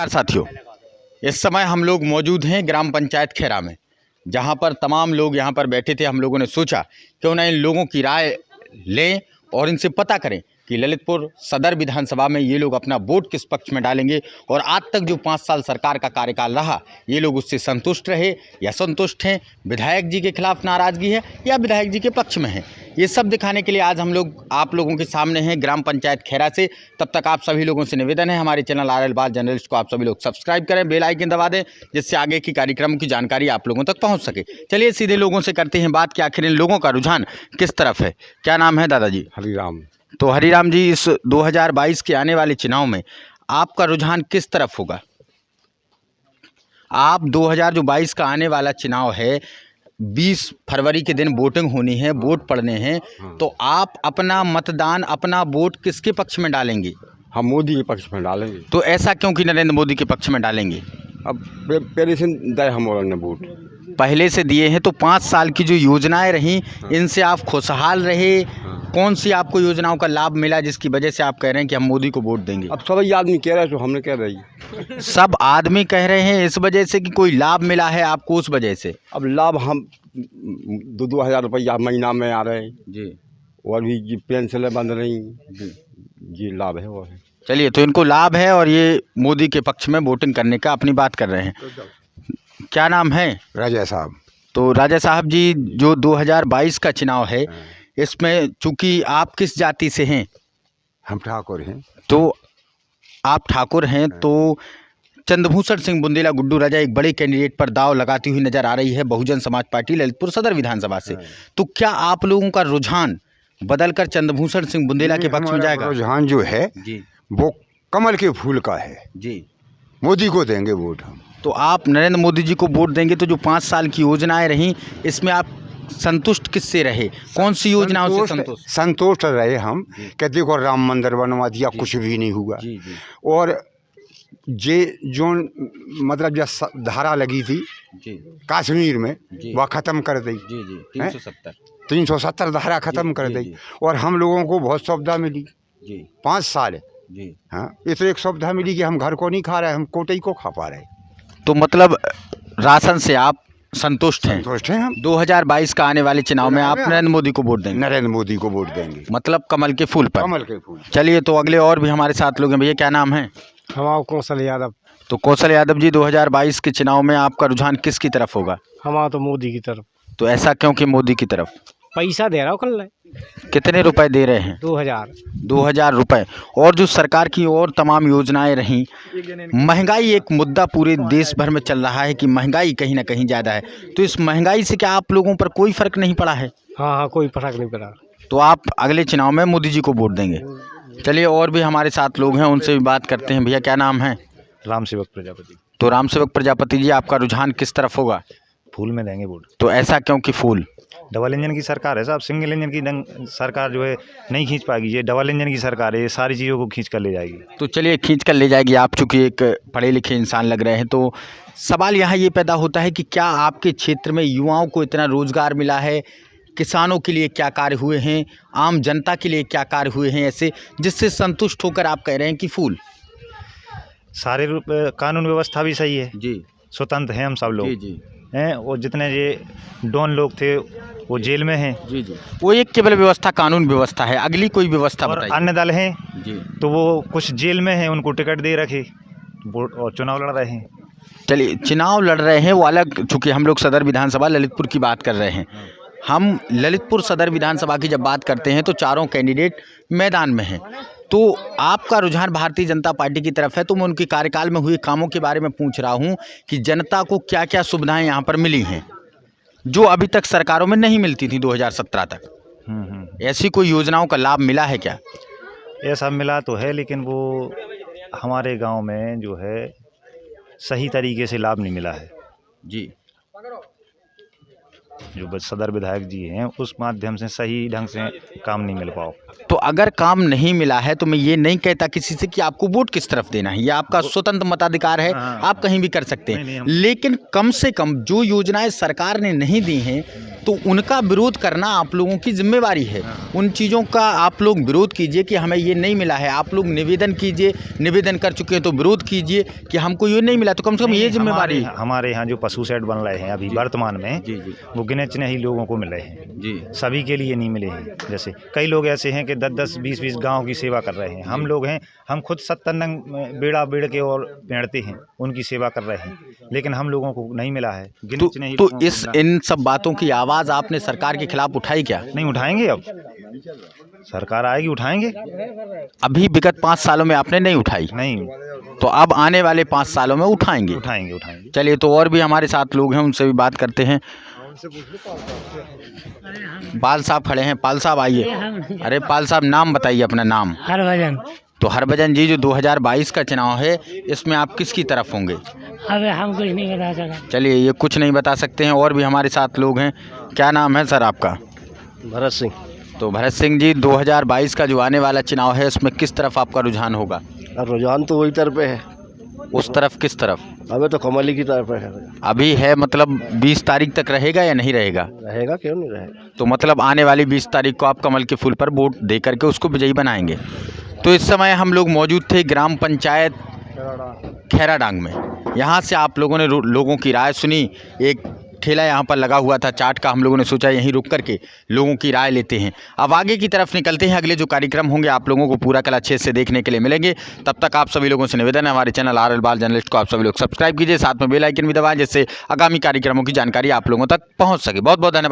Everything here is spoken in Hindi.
नमस्कार साथियों, इस समय हम लोग मौजूद हैं ग्राम पंचायत खैरा में, जहां पर तमाम लोग यहां पर बैठे थे। हम लोगों ने सोचा क्यों ना इन लोगों की राय लें और इनसे पता करें कि ललितपुर सदर विधानसभा में ये लोग अपना वोट किस पक्ष में डालेंगे और आज तक जो 5 साल सरकार का कार्यकाल रहा ये लोग उससे संतुष्ट रहे या संतुष्ट हैं, विधायक जी के खिलाफ नाराज़गी है या विधायक जी के पक्ष में है। ये सब दिखाने के लिए आज हम लोग आप लोगों के सामने हैं ग्राम पंचायत खैरा से। तब तक आप सभी लोगों से निवेदन है, हमारे चैनल RL बाल जर्नलिस्ट को आप सभी लोग सब्सक्राइब करें, बेल आइकन दबा दें, जिससे आगे की कार्यक्रम की जानकारी आप लोगों तक पहुंच सके। चलिए सीधे लोगों से करते हैं बात कि आखिर इन लोगों का रुझान किस तरफ है। क्या नाम है दादाजी? हरिराम। तो हरिराम जी, इस 2022 के आने वाले चुनाव में आपका रुझान किस तरफ होगा? आप 2022 का आने वाला चुनाव है, 20 फरवरी के दिन वोटिंग होनी है, वोट पड़ने हैं, तो आप अपना मतदान, अपना वोट किसके पक्ष में डालेंगे? हम मोदी के पक्ष में डालेंगे। तो ऐसा क्यों कि नरेंद्र मोदी के पक्ष में डालेंगे? अब पहले से दे हम ने वोट पहले से दिए हैं, तो 5 साल की जो योजनाएं रहीं इनसे आप खुशहाल रहे? कौन सी आपको योजनाओं का लाभ मिला जिसकी वजह से आप कह रहे हैं कि हम मोदी को वोट देंगे? अब सभी आदमी कह रहे हैं तो हमने कह रही। सब आदमी कह रहे हैं इस वजह से कि कोई लाभ मिला है आपको उस वजह से? अब लाभ हम 2-2 हज़ार रुपया महीना में आ रहे हैं जी, और भी ये पेंशनें बन रही जी, ये लाभ है वो है। चलिए, तो इनको लाभ है और ये मोदी के पक्ष में वोटिंग करने का अपनी बात कर रहे हैं। क्या नाम है? राजा साहब। तो राजा साहब जी, जो 2022 का चुनाव है इसमें चूंकि आप किस जाति से हैं? हम ठाकुर हैं। तो आप ठाकुर हैं, तो चंद्रभूषण सिंह बुंदेला गुड्डू राजा एक बड़े कैंडिडेट पर दाव लगाती हुई नजर आ रही है बहुजन समाज पार्टी ललितपुर सदर विधानसभा से। तो क्या आप लोगों का रुझान बदलकर चंद्रभूषण सिंह बुंदेला के पक्ष में जाएगा? रुझान जो है जी वो कमल के फूल का है। जी, मोदी को देंगे वोट हम। तो आप नरेंद्र मोदी जी को वोट देंगे। तो जो 5 साल की योजनाएं रहीं इसमें आप संतुष्ट किससे रहे? कौन सी योजनाओं से संतुष्ट? संतुष्ट रहे हम कि देखो राम मंदिर बनवा दिया, कुछ भी नहीं हुआ। जी जी और जो मतलब जो धारा लगी थी जी कश्मीर में जी, वह ख़त्म कर दी। जी जी, 370 370 धारा ख़त्म कर जी, दी जी। और हम लोगों को बहुत सुविधा मिली जी 5 साल। जी। हाँ, इस एक सुविधा मिली कि हम घर को नहीं खा रहे, हम कोटे को खा पा रहे। तो मतलब राशन से आप संतुष्ट हैं? संतुष्ट हैं हम। 2022 का आने वाले चुनाव में आप नरेंद्र मोदी को वोट देंगे? नरेंद्र मोदी को वोट देंगे, मतलब कमल के फूल पर? कमल के फूल। चलिए, तो अगले और भी हमारे साथ लोग हैं। भैया क्या नाम है? हमारा कौशल यादव। तो कौशल यादव जी, 2022 के चुनाव में आपका रुझान किसकी तरफ होगा? हमारा तो मोदी की तरफ। तो ऐसा क्यों कि मोदी की तरफ? पैसा दे रहा हो कल कितने रुपए दे रहे हैं? 2000 रुपए। और जो सरकार की और तमाम योजनाएं रहीं, महंगाई एक मुद्दा पूरे देश भर में चल रहा है कि महंगाई कहीं ना कहीं ज़्यादा है, तो इस महंगाई से क्या आप लोगों पर कोई फ़र्क नहीं पड़ा है? हाँ हाँ, कोई फर्क नहीं पड़ा। तो आप अगले चुनाव में मोदी जी को वोट देंगे? चलिए, और भी हमारे साथ लोग हैं, उनसे भी बात करते हैं। भैया क्या नाम है? राम सेवक प्रजापति। तो राम सेवक प्रजापति जी, आपका रुझान किस तरफ होगा? फूल में देंगे वोट। तो ऐसा क्यों कि फूल? डबल इंजन की सरकार है साहब, सिंगल इंजन की सरकार जो है नहीं खींच पाएगी। ये डबल इंजन की सरकार है, ये सारी चीज़ों को खींच कर ले जाएगी। तो चलिए, खींच कर ले जाएगी। आप चूँकि एक पढ़े लिखे इंसान लग रहे हैं, तो सवाल यहाँ ये पैदा होता है कि क्या आपके क्षेत्र में युवाओं को इतना रोज़गार मिला है? किसानों के लिए क्या कार्य हुए हैं? आम जनता के लिए क्या कार्य हुए हैं ऐसे जिससे संतुष्ट होकर आप कह रहे हैं कि फूल? सारे कानून व्यवस्था भी सही है जी, स्वतंत्र हैं हम सब लोग। जी जी हैं, और जितने ये डॉन लोग थे वो जेल में हैं। जी जी, वो एक केवल व्यवस्था कानून व्यवस्था है, अगली कोई व्यवस्था और बताइए। अन्य दल हैं जी, तो वो कुछ जेल में हैं, उनको टिकट दे रखे वोट और चुनाव लड़ रहे हैं। चलिए, चुनाव लड़ रहे हैं वो अलग, चूँकि हम लोग सदर विधानसभा ललितपुर की बात कर रहे हैं। हम ललितपुर सदर विधानसभा की जब बात करते हैं तो चारों कैंडिडेट मैदान में हैं। तो आपका रुझान भारतीय जनता पार्टी की तरफ है, तो मैं उनके कार्यकाल में हुए कामों के बारे में पूछ रहा हूं कि जनता को क्या क्या सुविधाएं यहां पर मिली हैं जो अभी तक सरकारों में नहीं मिलती थी 2017 तक। ऐसी कोई योजनाओं का लाभ मिला है क्या? ऐसा मिला तो है, लेकिन वो हमारे गांव में जो है सही तरीके से लाभ नहीं मिला है। जी, जो सदर विधायक जी हैं उस माध्यम से सही ढंग से काम नहीं मिल पाओ। तो अगर काम नहीं मिला है तो मैं ये नहीं कहता किसी से कि आपको वोट किस तरफ देना है, ये आपका स्वतंत्र मताधिकार है, हाँ। आप कहीं भी कर सकते नहीं, हैं। हम- लेकिन कम से कम जो योजनाएं सरकार ने नहीं दी हैं तो उनका विरोध करना आप लोगों की जिम्मेवारी है। उन चीज़ों का आप लोग विरोध कीजिए कि हमें ये नहीं मिला है। आप लोग निवेदन कीजिए, निवेदन कर चुके हैं तो विरोध कीजिए कि हमको ये नहीं मिला, तो कम से कम ये जिम्मेवारी है। हमारे यहाँ जो पशु शेड बन रहे हैं अभी वर्तमान में, जी जी वो गिने चुने ही लोगों को मिले हैं, जी सभी के लिए नहीं मिले हैं। जैसे कई लोग ऐसे हैं कि 10-10, 20-20 गाँव की सेवा कर रहे हैं। हम लोग हैं, हम खुद 70 नंग बेड़ा बेड़ के और पेड़ते हैं, उनकी सेवा कर रहे हैं, लेकिन हम लोगों को नहीं मिला है। गिने चुने ही तो लोगों को इस मिला है। इन सब बातों की आवाज़ आपने सरकार के खिलाफ उठाई क्या? नहीं उठाएंगे, अब सरकार आएगी उठाएंगे। अभी विगत 5 सालों में आपने नहीं उठाई, नहीं तो अब आने वाले 5 सालों में उठाएंगे। उठाएंगे उठाएंगे। चलिए, तो और भी हमारे साथ लोग हैं, उनसे भी बात करते हैं। पाल साहब खड़े हैं, पाल साहब आइए। अरे पाल साहब, नाम बताइए अपना नाम। हरभजन। तो हरभजन जी, जो 2022 का चुनाव है इसमें आप किसकी तरफ होंगे? अबे हम कुछ नहीं बता सका। चलिए, ये कुछ नहीं बता सकते हैं। और भी हमारे साथ लोग हैं। क्या नाम है सर आपका? भरत सिंह। तो भरत सिंह जी, 2022 का जो आने वाला चुनाव है उसमें किस तरफ आपका रुझान होगा? रुझान तो वही तरफ है। उस तरफ किस तरफ? अबे तो कमली की तरफ है। अभी है, मतलब 20 तारीख तक रहेगा या नहीं रहेगा? रहेगा, क्यों नहीं रहेगा। तो मतलब आने वाली 20 तारीख को आप कमल के फूल पर वोट दे करके उसको विजयी बनाएंगे। तो इस समय हम लोग मौजूद थे ग्राम पंचायत खैराडांग में। यहाँ से आप लोगों ने लोगों की राय सुनी। एक ठेला यहाँ पर लगा हुआ था चाट का, हम लोगों ने सोचा यहीं रुक करके लोगों की राय लेते हैं। अब आगे की तरफ निकलते हैं। अगले जो कार्यक्रम होंगे आप लोगों को पूरा कल अच्छे से देखने के लिए मिलेंगे। तब तक आप सभी लोगों से निवेदन है, हमारे चैनल RL बाल जर्नलिस्ट को आप सभी लोग सब्सक्राइब कीजिए, साथ में बेल आइकन भी दबाएं, जिससे आगामी कार्यक्रमों की जानकारी आप लोगों तक पहुँच सके। बहुत बहुत धन्यवाद।